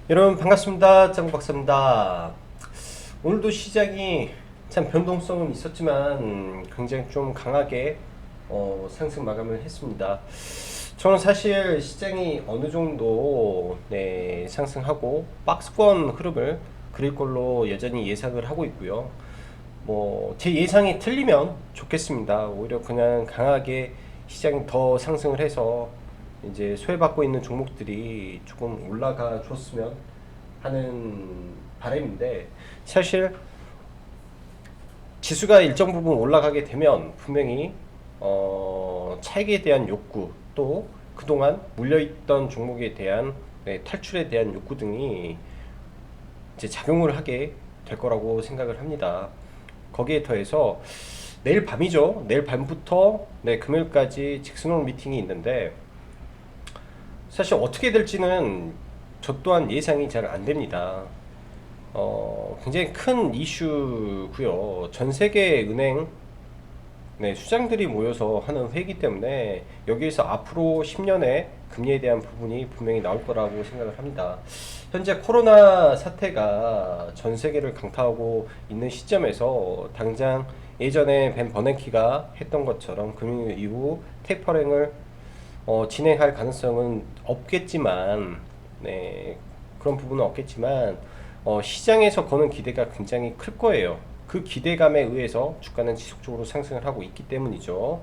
여러분 반갑습니다. 짱구 박사입니다. 오늘도 시장이 참 변동성은 있었지만 굉장히 좀 강하게 상승 마감을 했습니다. 저는 사실 시장이 어느 정도 상승하고 박스권 흐름을 그릴 걸로 여전히 예상을 하고 있고요. 뭐 제 예상이 틀리면 좋겠습니다. 오히려 그냥 강하게 시장이 더 상승을 해서 이제 소외받고 있는 종목들이 조금 올라가 줬으면 하는 바람인데, 사실 지수가 일정 부분 올라가게 되면 분명히 차익에 대한 욕구, 또 그동안 물려있던 종목에 대한 탈출에 대한 욕구 등이 이제 작용을 하게 될 거라고 생각을 합니다. 거기에 더해서 내일 밤이죠. 내일 밤부터 금요일까지 직선호론 미팅이 있는데, 사실 어떻게 될지는 저 또한 예상이 잘 안 됩니다. 굉장히 큰 이슈고요. 전 세계 은행 수장들이 모여서 하는 회의이기 때문에 여기에서 앞으로 10년의 금리에 대한 부분이 분명히 나올 거라고 생각을 합니다. 현재 코로나 사태가 전 세계를 강타하고 있는 시점에서 당장 예전에 벤 버냉키가 했던 것처럼 금융 이후 테이퍼링을 진행할 가능성은 없겠지만, 그런 부분은 없겠지만, 시장에서 거는 기대가 굉장히 클 거예요. 그 기대감에 의해서 주가는 지속적으로 상승을 하고 있기 때문이죠.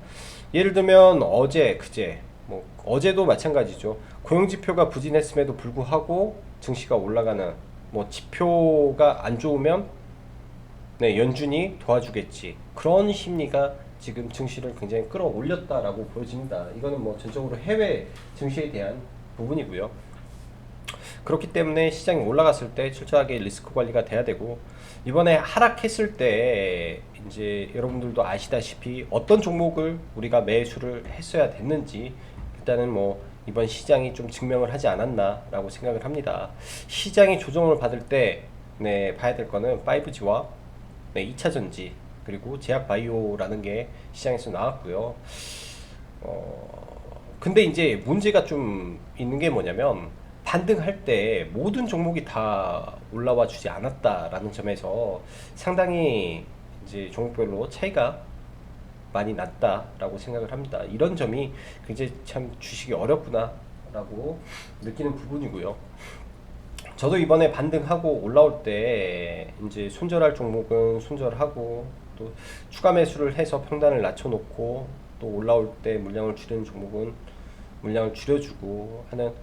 예를 들면 어제, 그제, 뭐 어제도 마찬가지죠. 고용지표가 부진했음에도 불구하고 증시가 올라가는, 뭐 지표가 안 좋으면 연준이 도와주겠지, 그런 심리가 지금 증시를 굉장히 끌어올렸다라고 보여집니다. 이거는 뭐 전적으로 해외 증시에 대한 부분이고요. 그렇기 때문에 시장이 올라갔을 때 철저하게 리스크 관리가 돼야 되고, 이번에 하락했을 때 이제 여러분들도 아시다시피 어떤 종목을 우리가 매수를 했어야 됐는지 일단은 뭐 이번 시장이 좀 증명을 하지 않았나라고 생각을 합니다. 시장이 조정을 받을 때 봐야 될 거는 5G와 2차 전지, 그리고 제약 바이오라는 게 시장에서 나왔고요. 근데 이제 문제가 좀 있는 게 뭐냐면, 반등할 때 모든 종목이 다 올라와 주지 않았다라는 점에서 상당히 이제 종목별로 차이가 많이 났다라고 생각을 합니다. 이런 점이 굉장히 참 주식이 어렵구나라고 느끼는 부분이고요. 저도 이번에 반등하고 올라올 때 이제 손절할 종목은 손절하고, 또 추가 매수를 해서 평단을 낮춰놓고, 또 올라올 때 물량을 줄이는 종목은 물량을 줄여주고 하는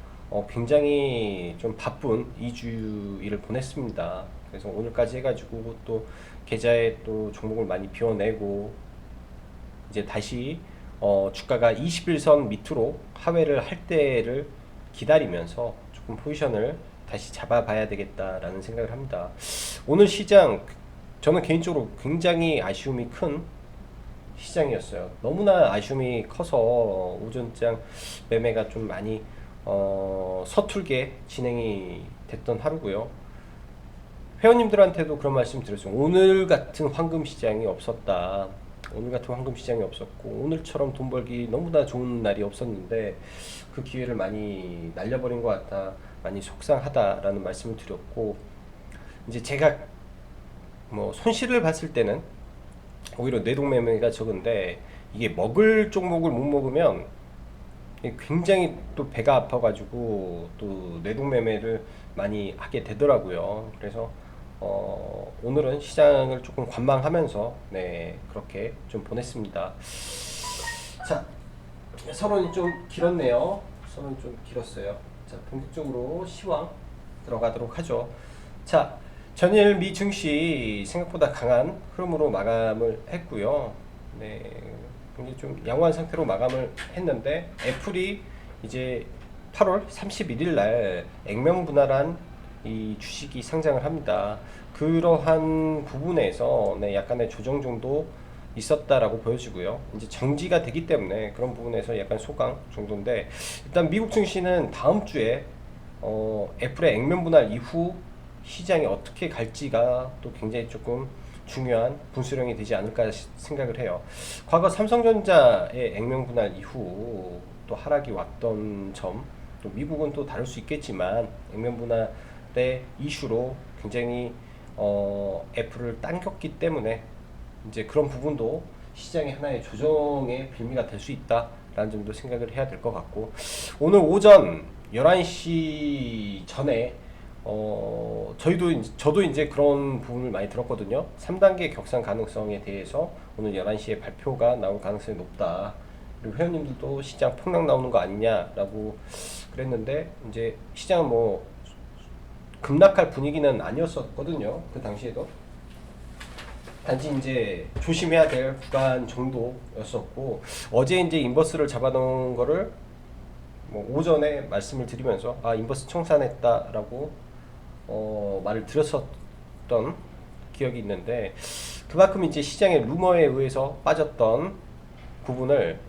굉장히 좀 바쁜 2주일을 보냈습니다. 그래서 오늘까지 해가지고 또 계좌에 또 종목을 많이 비워내고, 이제 다시 주가가 21선 밑으로 하회를 할 때를 기다리면서 조금 포지션을 다시 잡아봐야 되겠다라는 생각을 합니다. 오늘 시장, 저는 개인적으로 굉장히 아쉬움이 큰 시장이었어요. 너무나 아쉬움이 커서 오전장 매매가 좀 많이 서툴게 진행이 됐던 하루고요. 회원님들한테도 그런 말씀 드렸어요. 오늘 같은 황금 시장이 없었다. 오늘 같은 황금 시장이 없었고, 오늘처럼 돈 벌기 너무나 좋은 날이 없었는데 그 기회를 많이 날려버린 것 같다, 많이 속상하다라는 말씀을 드렸고, 이제 제가 뭐 손실을 봤을 때는 오히려 내동매매가 적은데, 이게 먹을 종목을 못 먹으면 굉장히 또 배가 아파가지고 또 내동매매를 많이 하게 되더라고요. 그래서 오늘은 시장을 조금 관망하면서 그렇게 좀 보냈습니다. 자, 서론이 좀 길었네요. 서론이 좀 길었어요. 자, 본격적으로 시황 들어가도록 하죠. 자, 전일 미 증시 생각보다 강한 흐름으로 마감을 했고요. 굉장히 좀 양호한 상태로 마감을 했는데, 애플이 이제 8월 31일 날 액면분할한 이 주식이 상장을 합니다. 그러한 부분에서 약간의 조정 정도 있었다라고 보여지고요. 이제 정지가 되기 때문에 그런 부분에서 약간 소강 정도인데, 일단 미국 증시는 다음 주에 애플의 액면 분할 이후 시장이 어떻게 갈지가 또 굉장히 조금 중요한 분수령이 되지 않을까 생각을 해요. 과거 삼성전자의 액면 분할 이후 또 하락이 왔던 점, 또 미국은 또 다를 수 있겠지만 액면 분할 이슈로 굉장히 애플을 당겼기 때문에 이제 그런 부분도 시장의 하나의 조정의 빌미가 될 수 있다라는 점도 생각을 해야 될 것 같고, 오늘 오전 11시 전에 저도 이제 그런 부분을 많이 들었거든요. 3단계 격상 가능성에 대해서 오늘 11시에 발표가 나올 가능성이 높다. 그리고 회원님들도 시장 폭락 나오는 거 아니냐라고 그랬는데, 이제 시장은 뭐 급락할 분위기는 아니었었거든요. 그 당시에도. 단지 이제 조심해야 될 구간 정도였었고, 어제 이제 인버스를 잡아놓은 거를 뭐 오전에 말씀을 드리면서 인버스 청산했다라고 말을 드렸었던 기억이 있는데, 그만큼 이제 시장의 루머에 의해서 빠졌던 부분을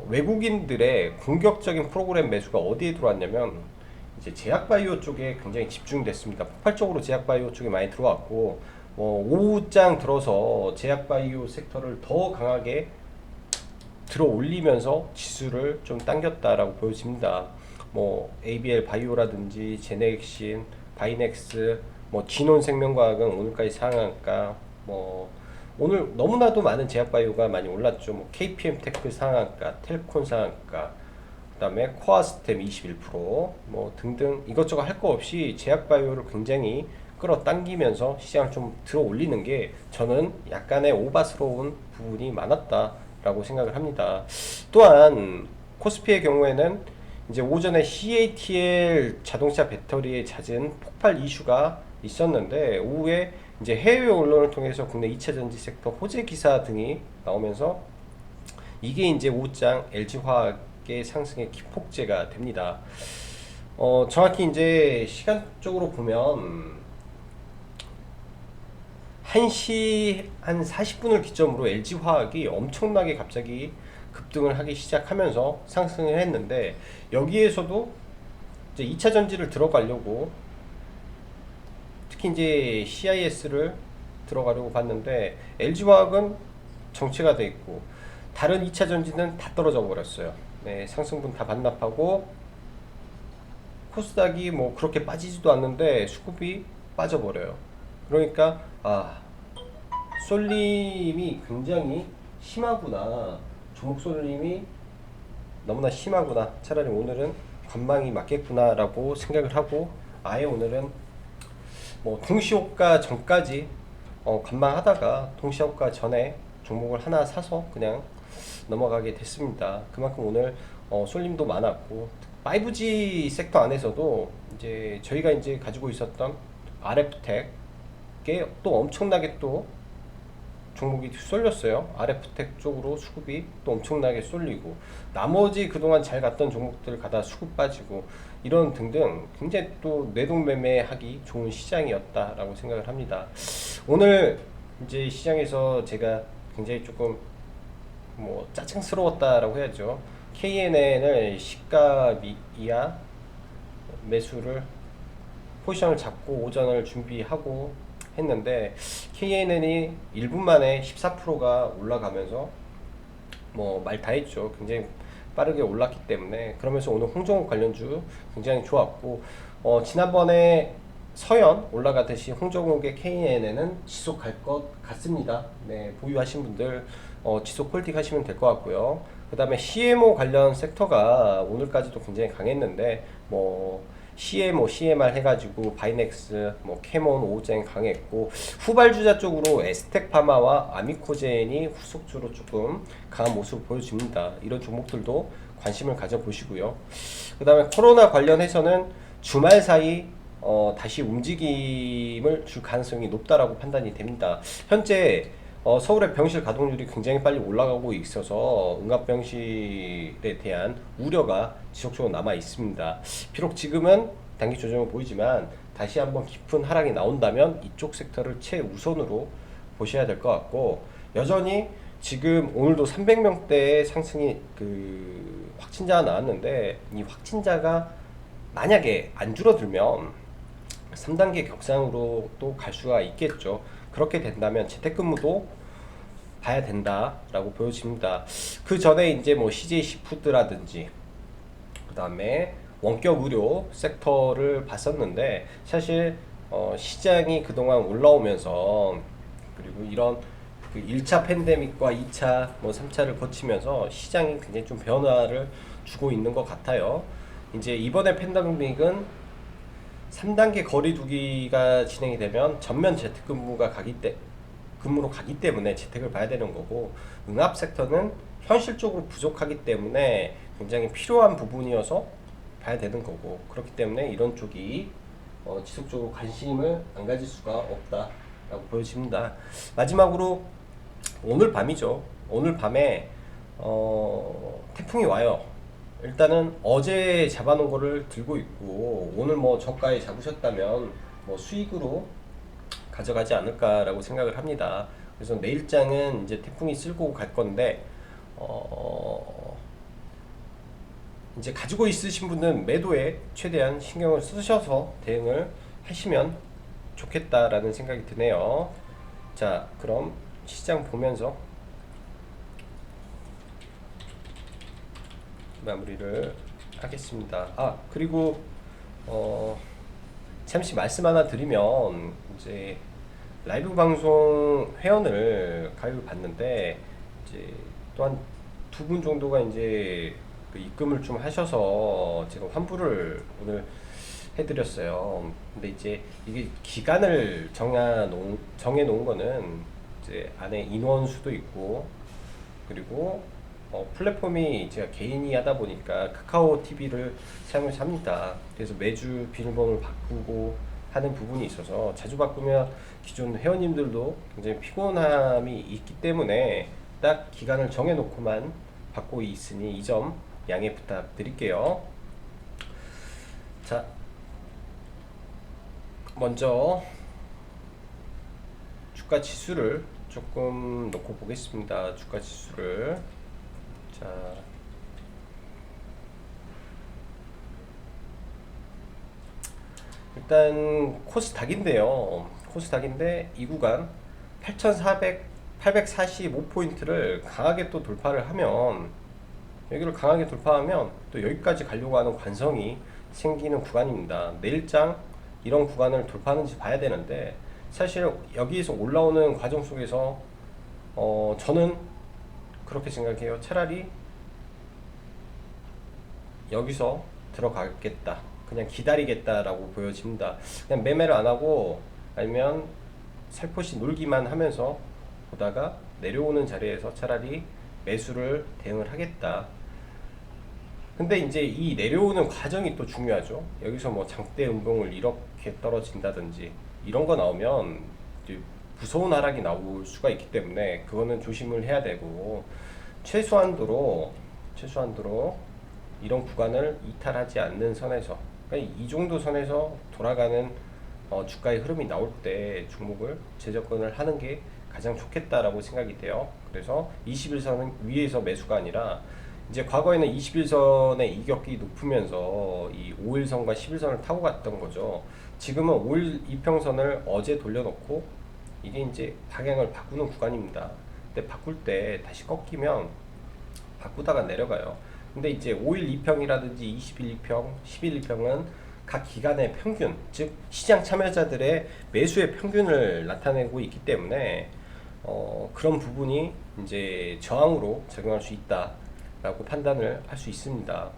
외국인들의 공격적인 프로그램 매수가 어디에 들어왔냐면 이제 제약바이오 쪽에 굉장히 집중됐습니다. 폭발적으로 제약바이오 쪽에 많이 들어왔고, 오후장 들어서 제약바이오 섹터를 더 강하게 들어 올리면서 지수를 좀 당겼다라고 보여집니다. 뭐 ABL 바이오라든지 제네엑신, 바이넥스, 뭐 진원생명과학은 오늘까지 상한가, 뭐 오늘 너무나도 많은 제약바이오가 많이 올랐죠. 뭐 KPM테크 상한가, 텔콘 상한가, 그다음에 코아스템 21%, 뭐 등등 이것저것 할 거 없이 제약바이오를 굉장히 끌어당기면서 시장을 좀 들어 올리는 게 저는 약간의 오바스러운 부분이 많았다라고 생각을 합니다. 또한 코스피의 경우에는 이제 오전에 CATL 자동차 배터리에 잦은 폭발 이슈가 있었는데, 오후에 이제 해외 언론을 통해서 국내 2차 전지 섹터 호재 기사 등이 나오면서 이게 이제 오후장 LG화학의 상승의 기폭제가 됩니다. 정확히 이제 시간적으로 보면 1시 한 40분을 기점으로 LG화학이 엄청나게 갑자기 급등을 하기 시작하면서 상승을 했는데, 여기에서도 이제 2차 전지를 들어가려고, 특히 이제 CIS를 들어가려고 봤는데 LG화학은 정체가 돼 있고 다른 2차 전지는 다 떨어져 버렸어요. 네, 상승분 다 반납하고 코스닥이 뭐 그렇게 빠지지도 않는데 수급이 빠져버려요. 그러니까 쏠림이 굉장히 심하구나, 종목 쏠림이 너무나 심하구나, 차라리 오늘은 관망이 맞겠구나 라고 생각을 하고, 아예 오늘은 뭐 동시호가 전까지 관망하다가 동시호가 전에 종목을 하나 사서 그냥 넘어가게 됐습니다. 그만큼 오늘 쏠림도 많았고, 5G 섹터 안에서도 이제 저희가 이제 가지고 있었던 RF텍에 또 엄청나게 또 종목이 쏠렸어요. RF텍 쪽으로 수급이 또 엄청나게 쏠리고, 나머지 그동안 잘 갔던 종목들 가다 수급 빠지고, 이런 등등 굉장히 또 내동매매하기 좋은 시장이었다라고 생각을 합니다. 오늘 이제 시장에서 제가 굉장히 조금 뭐 짜증스러웠다라고 해야죠. KNN을 시가 이하 매수를 포지션을 잡고 오전을 준비하고 했는데, KNN이 1분 만에 14%가 올라가면서 뭐 말 다 했죠. 굉장히 빠르게 올랐기 때문에. 그러면서 오늘 홍정욱 관련주 굉장히 좋았고, 지난번에 서현 올라가듯이 홍정욱의 KNN은 지속할 것 같습니다. 네, 보유하신 분들 지속 홀딩 하시면 될 것 같고요. 그 다음에 CMO 관련 섹터가 오늘까지도 굉장히 강했는데, 뭐 CMO, CMR 해가지고 바이넥스, 뭐 캐몬, 오젠 강했고, 후발주자 쪽으로 에스텍파마와 아미코젠이 후속주로 조금 강한 모습을 보여줍니다. 이런 종목들도 관심을 가져보시고요. 그 다음에 코로나 관련해서는 주말 사이 다시 움직임을 줄 가능성이 높다라고 판단이 됩니다. 현재 서울의 병실 가동률이 굉장히 빨리 올라가고 있어서 응압병실에 대한 우려가 지속적으로 남아 있습니다. 비록 지금은 단기 조정을 보이지만 다시 한번 깊은 하락이 나온다면 이쪽 섹터를 최우선으로 보셔야 될 것 같고, 여전히 지금 오늘도 300명대의 상승이 확진자가 나왔는데, 이 확진자가 만약에 안 줄어들면 3단계 격상으로 또 갈 수가 있겠죠. 그렇게 된다면 재택근무도 봐야 된다라고 보여집니다. 그 전에 이제 뭐 CJ 시푸드라든지, 그 다음에 원격 의료 섹터를 봤었는데 사실 시장이 그동안 올라오면서 그리고 이런 그 1차 팬데믹과 2차 뭐 3차를 거치면서 시장이 굉장히 좀 변화를 주고 있는 것 같아요. 이제 이번에 팬데믹은 3단계 거리두기가 진행이 되면 전면 재택근무가 근무로 가기 때문에 재택을 봐야 되는 거고, 응압 섹터는 현실적으로 부족하기 때문에 굉장히 필요한 부분이어서 봐야 되는 거고, 그렇기 때문에 이런 쪽이 지속적으로 관심을 안 가질 수가 없다라고 보여집니다. 마지막으로 오늘 밤이죠. 오늘 밤에 태풍이 와요. 일단은 어제 잡아놓은 거를 들고 있고 오늘 뭐 저가에 잡으셨다면 뭐 수익으로 가져가지 않을까라고 생각을 합니다. 그래서 내일장은 이제 태풍이 쓸고 갈 건데 이제 가지고 있으신 분은 매도에 최대한 신경을 쓰셔서 대응을 하시면 좋겠다라는 생각이 드네요. 자, 그럼 시장 보면서 마무리를 하겠습니다. 그리고 잠시 말씀 하나 드리면, 이제 라이브 방송 회원을 가입을 받는데 이제 또한 두 분 정도가 이제 그 입금을 좀 하셔서 제가 환불을 오늘 해드렸어요. 근데 이제 이게 기간을 정해 놓은 거는 이제 안에 인원수도 있고, 그리고 플랫폼이 제가 개인이 하다 보니까 카카오 TV를 사용해서 합니다. 그래서 매주 비밀번호를 바꾸고 하는 부분이 있어서 자주 바꾸면 기존 회원님들도 굉장히 피곤함이 있기 때문에 딱 기간을 정해놓고만 받고 있으니 이 점 양해 부탁드릴게요. 자, 먼저 주가 지수를 조금 놓고 보겠습니다. 주가 지수를. 자, 일단 코스닥인데요. 코스닥인데 이 구간 845포인트를 강하게 또 돌파를 하면, 여기를 강하게 돌파하면 또 여기까지 가려고 하는 관성이 생기는 구간입니다. 내일장 이런 구간을 돌파하는지 봐야 되는데, 사실 여기에서 올라오는 과정 속에서 저는 그렇게 생각해요. 차라리 여기서 들어가겠다, 그냥 기다리겠다라고 보여집니다. 그냥 매매를 안 하고 아니면 살포시 놀기만 하면서 보다가 내려오는 자리에서 차라리 매수를 대응을 하겠다. 근데 이제 이 내려오는 과정이 또 중요하죠. 여기서 뭐 장대 음봉을 이렇게 떨어진다든지 이런 거 나오면 이제 무서운 하락이 나올 수가 있기 때문에 그거는 조심을 해야 되고, 최소한도로 이런 구간을 이탈하지 않는 선에서, 그러니까 이 정도 선에서 돌아가는 주가의 흐름이 나올 때 종목을 재접근을 하는 게 가장 좋겠다라고 생각이 돼요. 그래서 21선은 위에서 매수가 아니라, 이제 과거에는 21선의 이격이 높으면서 이 5일선과 11선을 타고 갔던 거죠. 지금은 5일 이평선을 어제 돌려놓고 이게 이제 방향을 바꾸는 구간입니다. 근데 바꿀 때 다시 꺾이면 바꾸다가 내려가요. 근데 이제 5일 2평이라든지 20일 2평, 10일 2평은 각 기간의 평균, 즉 시장 참여자들의 매수의 평균을 나타내고 있기 때문에 그런 부분이 이제 저항으로 작용할 수 있다라고 판단을 할 수 있습니다.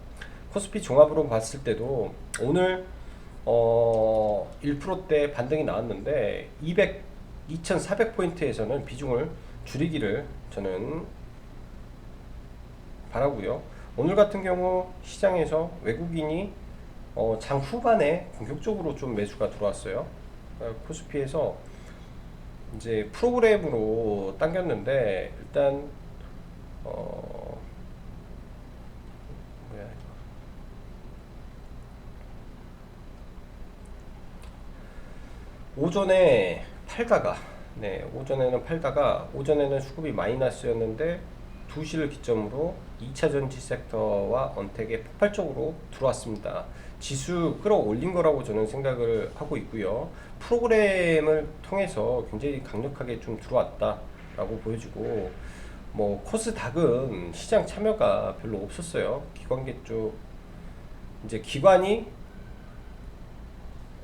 코스피 종합으로 봤을 때도 오늘 1%대 반등이 나왔는데 2400포인트에서는 비중을 줄이기를 저는 바라고요. 오늘 같은 경우 시장에서 외국인이 장 후반에 본격적으로 좀 매수가 들어왔어요. 코스피에서 이제 프로그램으로 당겼는데, 일단 오전에 팔다가, 오전에는 팔다가, 오전에는 수급이 마이너스였는데 2시를 기점으로 2차 전지 섹터와 언택에 폭발적으로 들어왔습니다. 지수 끌어올린 거라고 저는 생각을 하고 있고요. 프로그램을 통해서 굉장히 강력하게 좀 들어왔다라고 보여지고, 뭐 코스닥은 시장 참여가 별로 없었어요. 기관계 쪽 이제 기관이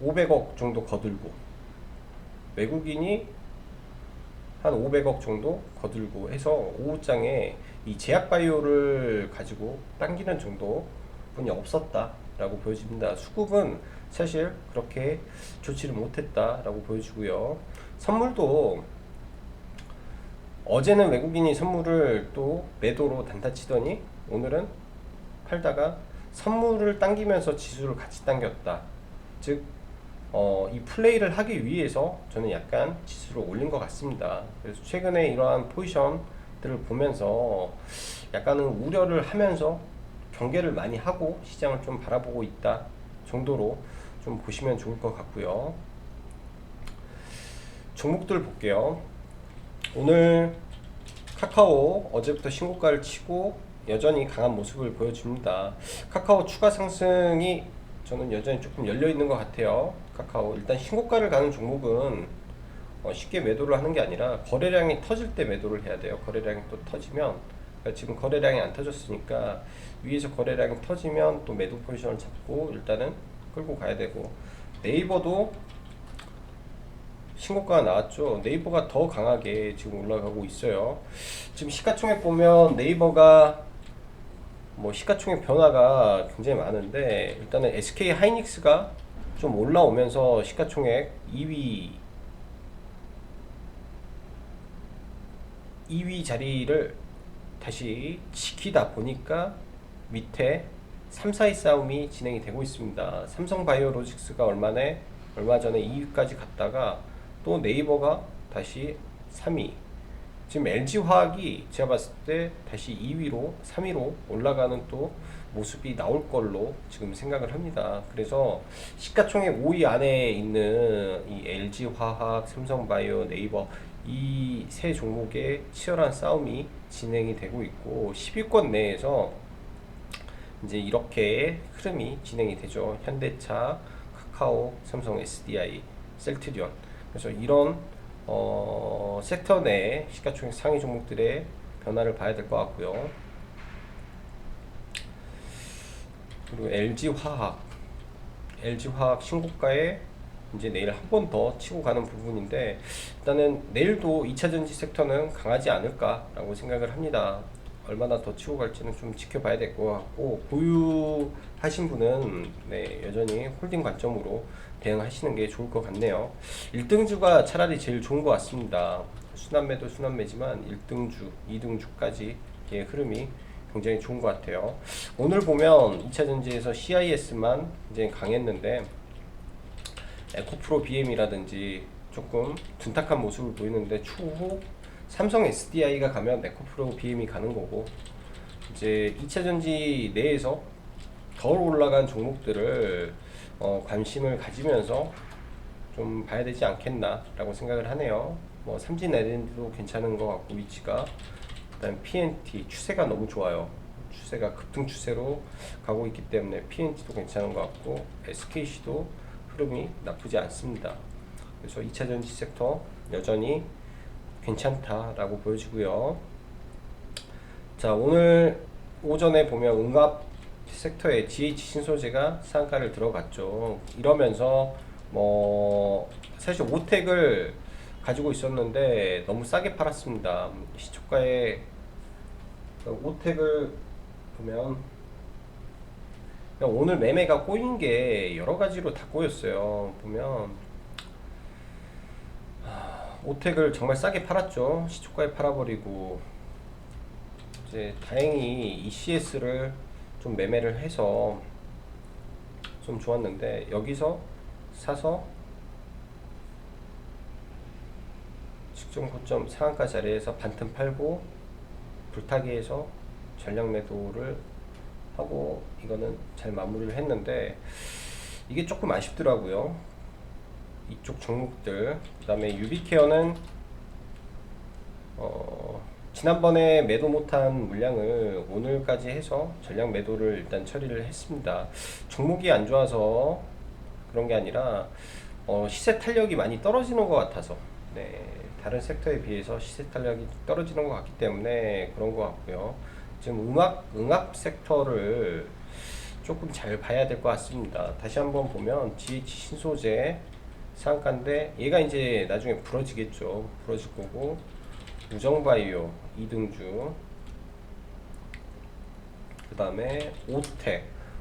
500억 정도 거들고 외국인이 한 500억 정도 거들고 해서 오후장에 이 제약바이오를 가지고 당기는 정도뿐이 없었다라고 보여집니다. 수급은 사실 그렇게 좋지를 못했다라고 보여지고요. 선물도 어제는 외국인이 선물을 또 매도로 단타치더니 오늘은 팔다가 선물을 당기면서 지수를 같이 당겼다. 즉 이 플레이를 하기 위해서 저는 약간 지수를 올린 것 같습니다. 그래서 최근에 이러한 포지션들을 보면서 약간은 우려를 하면서 경계를 많이 하고 시장을 좀 바라보고 있다 정도로 좀 보시면 좋을 것 같고요. 종목들 볼게요. 오늘 카카오 어제부터 신고가를 치고 여전히 강한 모습을 보여줍니다. 카카오 추가 상승이 저는 여전히 조금 열려 있는 것 같아요. 카카오 일단 신고가를 가는 종목은 쉽게 매도를 하는 게 아니라 거래량이 터질 때 매도를 해야 돼요. 거래량이 또 터지면 그러니까 지금 거래량이 안 터졌으니까 위에서 거래량이 터지면 또 매도 포지션을 잡고 일단은 끌고 가야 되고 네이버도 신고가가 나왔죠. 네이버가 더 강하게 지금 올라가고 있어요. 지금 시가총액 보면 네이버가 뭐 시가총액 변화가 굉장히 많은데 일단은 SK 하이닉스가 좀 올라오면서 시가총액 2위 자리를 다시 지키다 보니까 밑에 3, 4위 싸움이 진행이 되고 있습니다. 삼성바이오로직스가 얼마 전에 2위까지 갔다가 또 네이버가 다시 3위. 지금 LG화학이 제가 봤을 때 다시 2위로 3위로 올라가는 또 모습이 나올 걸로 지금 생각을 합니다. 그래서 시가총액 5위 안에 있는 이 LG화학, 삼성바이오, 네이버 이 세 종목의 치열한 싸움이 진행이 되고 있고 10위권 내에서 이제 이렇게 흐름이 진행이 되죠. 현대차, 카카오, 삼성 SDI, 셀트리온. 그래서 이런 섹터 내 시가총액 상위 종목들의 변화를 봐야 될 것 같고요. 그리고 LG화학 신고가에 이제 내일 한 번 더 치고 가는 부분인데 일단은 내일도 2차전지 섹터는 강하지 않을까라고 생각을 합니다. 얼마나 더 치고 갈지는 좀 지켜봐야 될 것 같고 보유하신 분은 네, 여전히 홀딩 관점으로 대응하시는 게 좋을 것 같네요. 1등주가 차라리 제일 좋은 것 같습니다. 순환매도 순환매지만 1등주, 2등주까지 의 흐름이 굉장히 좋은 것 같아요. 오늘 보면 2차전지에서 CIS만 이제 강했는데 에코프로 BM이라든지 조금 둔탁한 모습을 보이는데 추후 삼성 SDI가 가면 에코프로 BM이 가는 거고 이제 2차전지 내에서 덜 올라간 종목들을 관심을 가지면서 좀 봐야 되지 않겠나 라고 생각을 하네요. 뭐 삼진 LND도 괜찮은 것 같고 위치가 일단 PNT 추세가 너무 좋아요. 추세가 급등 추세로 가고 있기 때문에 PNT도 괜찮은 것 같고 SKC도 흐름이 나쁘지 않습니다. 그래서 2차전지 섹터 여전히 괜찮다라고 보여지고요. 자, 오늘 오전에 보면 응압 섹터에 GH 신소재가 상한가를 들어갔죠. 이러면서 뭐 사실 오텍을 가지고 있었는데 너무 싸게 팔았습니다. 시초가에 오텍을 보면 오늘 매매가 꼬인 게 여러 가지로 다 꼬였어요. 보면 오텍을 정말 싸게 팔았죠. 시초가에 팔아버리고 이제 다행히 ECS를 좀 매매를 해서 좀 좋았는데 여기서 사서 직전 고점 상한가 자리에서 반틈 팔고 불타기에서 전량 매도를 하고 이거는 잘 마무리를 했는데 이게 조금 아쉽더라고요. 이쪽 종목들 그 다음에 유비케어는 지난번에 매도 못한 물량을 오늘까지 해서 전량 매도를 일단 처리를 했습니다. 종목이 안 좋아서 그런 게 아니라 시세 탄력이 많이 떨어지는 것 같아서 네, 다른 섹터에 비해서 시세 탄력이 떨어지는 것 같기 때문에 그런 것 같고요. 지금 응압 섹터를 조금 잘 봐야 될 것 같습니다. 다시 한번 보면 GH 신소재 상한가인데 얘가 이제 나중에 부러지겠죠. 부러질 거고, 우정바이오 2등주, 그 다음에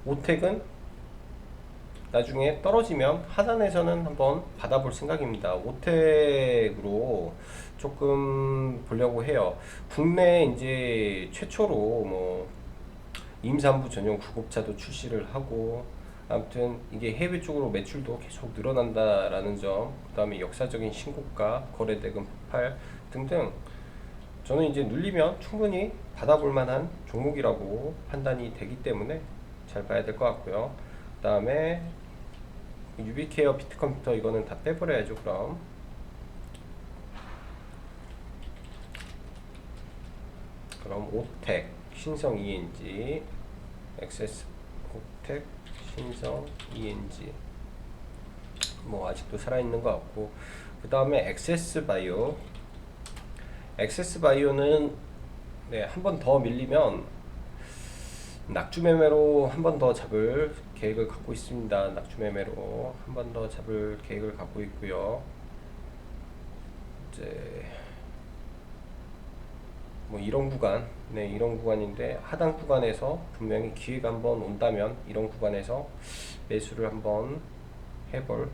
오텍은 나중에 떨어지면 하단에서는 한번 받아볼 생각입니다. 오텍으로 조금 보려고 해요. 국내 이제 최초로 뭐 임산부 전용 구급차도 출시를 하고, 아무튼 이게 해외 쪽으로 매출도 계속 늘어난다라는 점, 그 다음에 역사적인 신고가, 거래대금 폭발 등등, 저는 이제 눌리면 충분히 받아볼 만한 종목이라고 판단이 되기 때문에 잘 봐야 될 것 같고요. 그 다음에 유비케어 비트컴퓨터, 이거는 다 빼버려야죠. 그럼 오텍, 신성 ENG, 엑세스, 오텍, 신성 ENG 뭐 아직도 살아있는 것 같고, 그 다음에 엑세스바이오는 네, 한 번 더 밀리면 낙주 매매로 한 번 더 잡을 계획을 갖고 있습니다. 낙주 매매로 한 번 더 잡을 계획을 갖고 있고요. 이제 뭐 이런 구간, 네, 이런 구간인데 하단 구간에서 분명히 기회가 한번 온다면 이런 구간에서 매수를 한번 해볼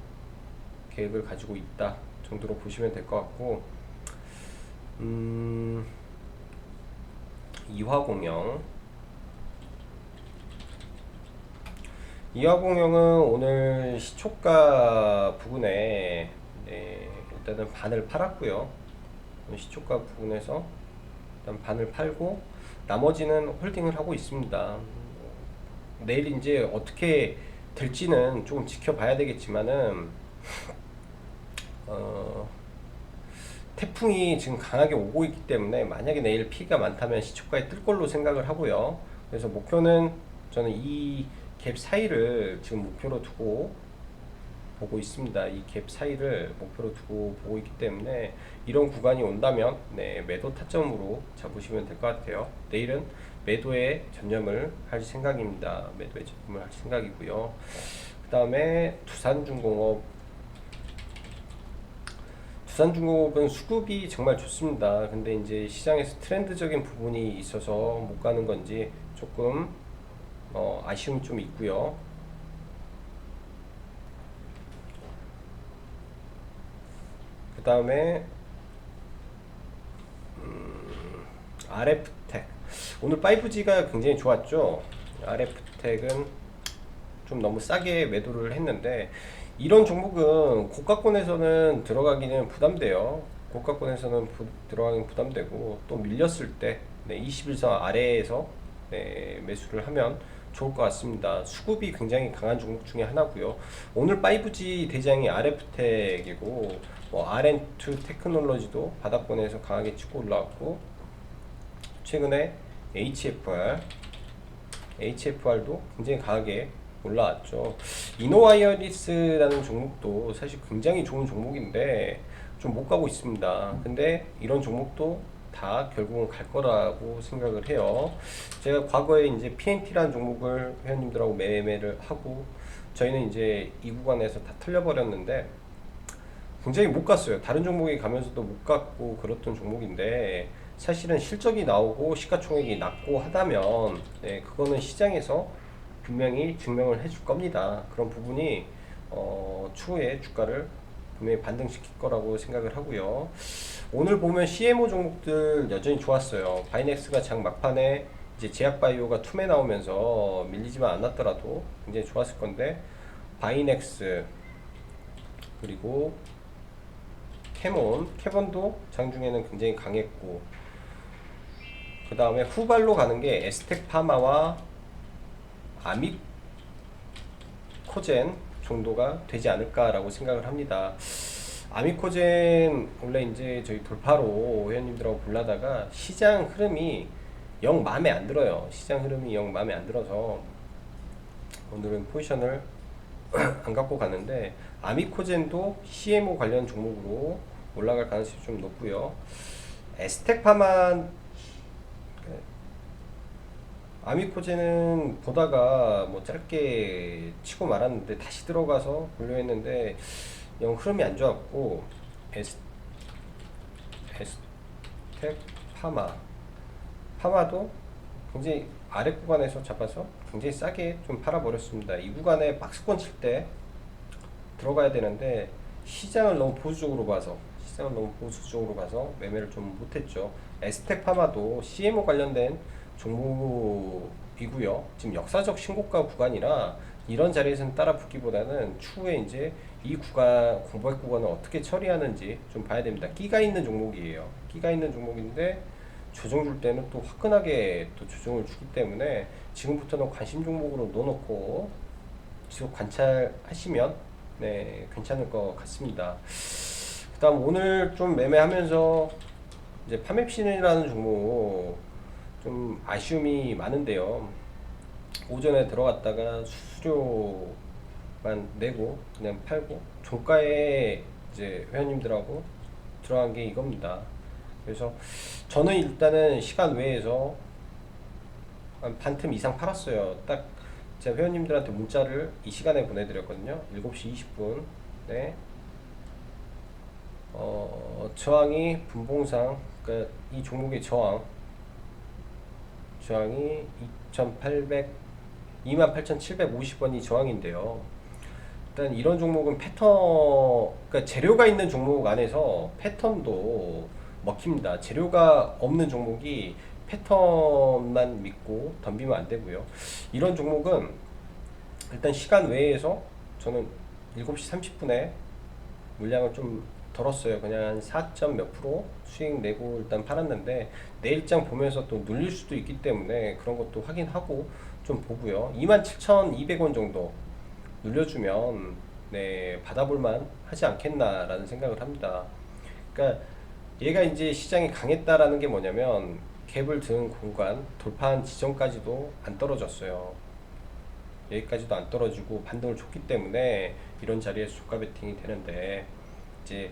계획을 가지고 있다 정도로 보시면 될 것 같고, 이화공영은 오늘 시초가 부근에 네, 일단은 반을 팔았고요. 시초가 부근에서 일단 반을 팔고 나머지는 홀딩을 하고 있습니다. 내일 이제 어떻게 될지는 조금 지켜봐야 되겠지만은 태풍이 지금 강하게 오고 있기 때문에 만약에 내일 피해가 많다면 시초가에 뜰 걸로 생각을 하고요. 그래서 목표는 저는 이 갭 사이를 지금 목표로 두고 보고 있습니다. 이 갭 사이를 목표로 두고 보고 있기 때문에 이런 구간이 온다면 네, 매도 타점으로 잡으시면 될 것 같아요. 내일은 매도에 전념을 할 생각입니다. 매도에 전념을 할 생각이고요. 그 다음에 두산중공업은 수급이 정말 좋습니다. 근데 이제 시장에서 트렌드적인 부분이 있어서 못 가는 건지 조금 아쉬움이 좀 있고요. 그 다음에 RF텍, 오늘 5G가 굉장히 좋았죠. RF텍은 좀 너무 싸게 매도를 했는데 이런 종목은 고가권에서는 들어가기는 부담돼요. 고가권에서는 들어가긴 부담되고, 또 밀렸을 때 네, 21선 아래에서 네, 매수를 하면 좋을 것 같습니다. 수급이 굉장히 강한 종목 중에 하나고요. 오늘 5G 대장이 RF텍이고, 뭐 RN2 테크놀로지도 바닥권에서 강하게 치고 올라왔고, 최근에 HFR도 굉장히 강하게 올라왔죠. 이노와이어리스라는 종목도 사실 굉장히 좋은 종목인데 좀 못 가고 있습니다. 근데 이런 종목도 다 결국은 갈 거라고 생각을 해요. 제가 과거에 이제 PNT라는 종목을 회원님들하고 매매를 하고, 저희는 이제 이 구간에서 다 털려버렸는데 굉장히 못 갔어요. 다른 종목에 가면서도 못 갔고 그랬던 종목인데, 사실은 실적이 나오고 시가총액이 낮고 하다면 네, 그거는 시장에서 분명히 증명을 해줄 겁니다. 그런 부분이 추후에 주가를 분명히 반등시킬 거라고 생각을 하고요. 오늘 보면 CMO 종목들 여전히 좋았어요. 바이넥스가 장 막판에 이제 제약바이오가 툼에 나오면서 밀리지만 않았더라도 굉장히 좋았을 건데, 바이넥스 그리고 캐본도 장중에는 굉장히 강했고, 그 다음에 후발로 가는 게 에스텍파마와 아미코젠 정도가 되지 않을까라고 생각을 합니다. 아미코젠 원래 이제 저희 돌파로 회원님들하고 볼라다가 시장 흐름이 영 마음에 안 들어요. 시장 흐름이 영 마음에 안 들어서 오늘은 포지션을 안 갖고 가는데, 아미코젠도 CMO 관련 종목으로 올라갈 가능성이 좀 높고요. 에스텍파마 아미코제는 보다가 뭐 짧게 치고 말았는데 다시 들어가서 보려 했는데 영 흐름이 안 좋았고, 에스, 에스텍 파마도 굉장히 아래 구간에서 잡아서 굉장히 싸게 좀 팔아버렸습니다. 이 구간에 박스권 칠 때 들어가야 되는데 시장을 너무 보수적으로 봐서 매매를 좀 못했죠. 에스텍 파마도 CMO 관련된 종목이고요. 지금 역사적 신고가 구간이라 이런 자리에서는 따라 붙기보다는 추후에 이제 이 구간 공백 구간을 어떻게 처리하는지 좀 봐야 됩니다. 끼가 있는 종목이에요. 끼가 있는 종목인데 조정 줄 때는 또 화끈하게 또 조정을 주기 때문에 지금부터는 관심 종목으로 넣어놓고 계속 관찰하시면 네, 괜찮을 것 같습니다. 그다음 오늘 좀 매매하면서 이제 파맵신이라는 종목 좀 아쉬움이 많은데요. 오전에 들어갔다가 수수료만 내고 그냥 팔고 종가에 이제 회원님들하고 들어간 게 이겁니다. 그래서 저는 일단은 시간 외에서 한 반 틈 이상 팔았어요. 딱 제가 회원님들한테 문자를 이 시간에 보내드렸거든요. 7시 20분. 네. 저항이 분봉상, 그러니까 이 종목의 저항이 28,750원이 저항인데요. 일단 이런 종목은 그러니까 재료가 있는 종목 안에서 패턴도 먹힙니다. 재료가 없는 종목이 패턴만 믿고 덤비면 안 되고요. 이런 종목은 일단 시간 외에서 저는 7시 30분에 물량을 좀 덜었어요. 그냥 한 4점 몇 프로 수익 내고 일단 팔았는데 내일장 보면서 또 눌릴 수도 있기 때문에 그런 것도 확인하고 좀 보고요. 27,200원 정도 눌려주면 네, 받아볼만 하지 않겠나라는 생각을 합니다. 그러니까 얘가 이제 시장이 강했다라는 게 뭐냐면 갭을 든 공간 돌파한 지점까지도 안 떨어졌어요. 여기까지도 안 떨어지고 반등을 줬기 때문에 이런 자리에서 주가 베팅이 되는데, 이제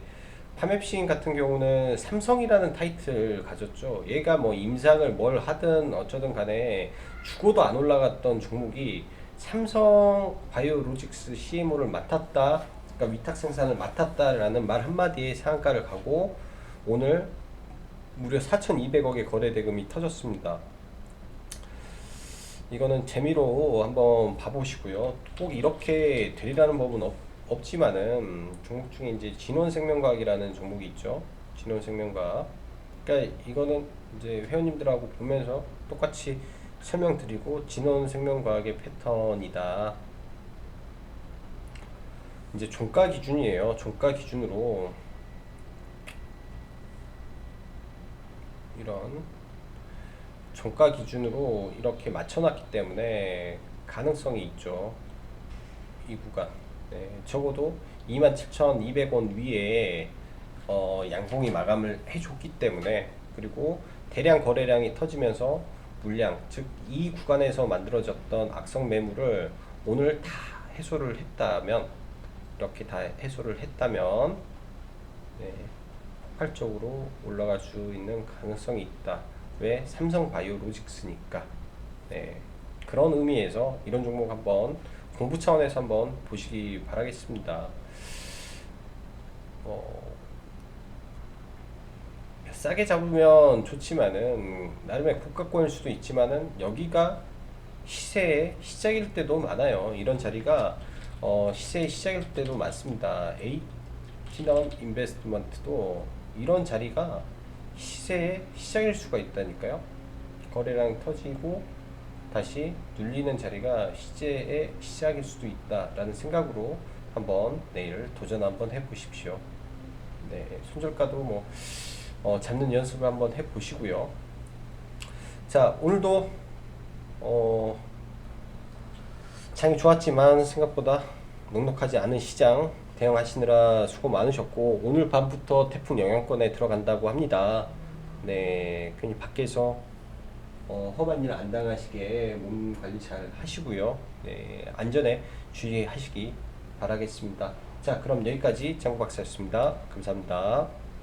파맵신 같은 경우는 삼성이라는 타이틀 가졌죠. 얘가 뭐 임상을 뭘 하든 어쩌든 간에 죽어도 안 올라갔던 종목이 삼성 바이오로직스 CMO를 맡았다, 그러니까 위탁 생산을 맡았다라는 말 한마디에 상한가를 가고 오늘 무려 4,200억의 거래 대금이 터졌습니다. 이거는 재미로 한번 봐보시고요. 꼭 이렇게 되리라는 법은 없지만은 종목 중에 이제 진원생명과학이라는 종목이 있죠. 진원생명과학. 그러니까 이거는 이제 회원님들하고 보면서 똑같이 설명드리고, 진원생명과학의 패턴이다. 이제 종가 기준이에요. 종가 기준으로 이런 종가 기준으로 이렇게 맞춰놨기 때문에 가능성이 있죠. 이 구간. 네, 적어도 27,200원 위에 양봉이 마감을 해줬기 때문에, 그리고 대량 거래량이 터지면서 물량, 즉 이 구간에서 만들어졌던 악성 매물을 오늘 다 해소를 했다면, 이렇게 다 해소를 했다면 네, 폭발적으로 올라갈 수 있는 가능성이 있다. 왜? 삼성 바이오로직스니까. 네, 그런 의미에서 이런 종목 한번 공부 차원에서 한번 보시기 바라겠습니다. 싸게 잡으면 좋지만은 나름의 고가권일 수도 있지만은 여기가 시세의 시작일 때도 많아요. 이런 자리가 시세의 시작일 때도 많습니다. H넌 인베스트먼트도 이런 자리가 시세의 시작일 수가 있다니까요. 거래량 터지고 다시 눌리는 자리가 시세의 시작일 수도 있다라는 생각으로 한번 내일 도전 한번 해보십시오. 네, 손절가도 뭐 잡는 연습을 한번 해보시고요. 자, 오늘도 장이 좋았지만 생각보다 넉넉하지 않은 시장 대응하시느라 수고 많으셨고, 오늘 밤부터 태풍 영향권에 들어간다고 합니다. 네, 괜히 밖에서 험한 일 안 당하시게 몸 관리 잘 하시고요. 네, 안전에 주의하시기 바라겠습니다. 자, 그럼 여기까지 장구박사였습니다. 감사합니다.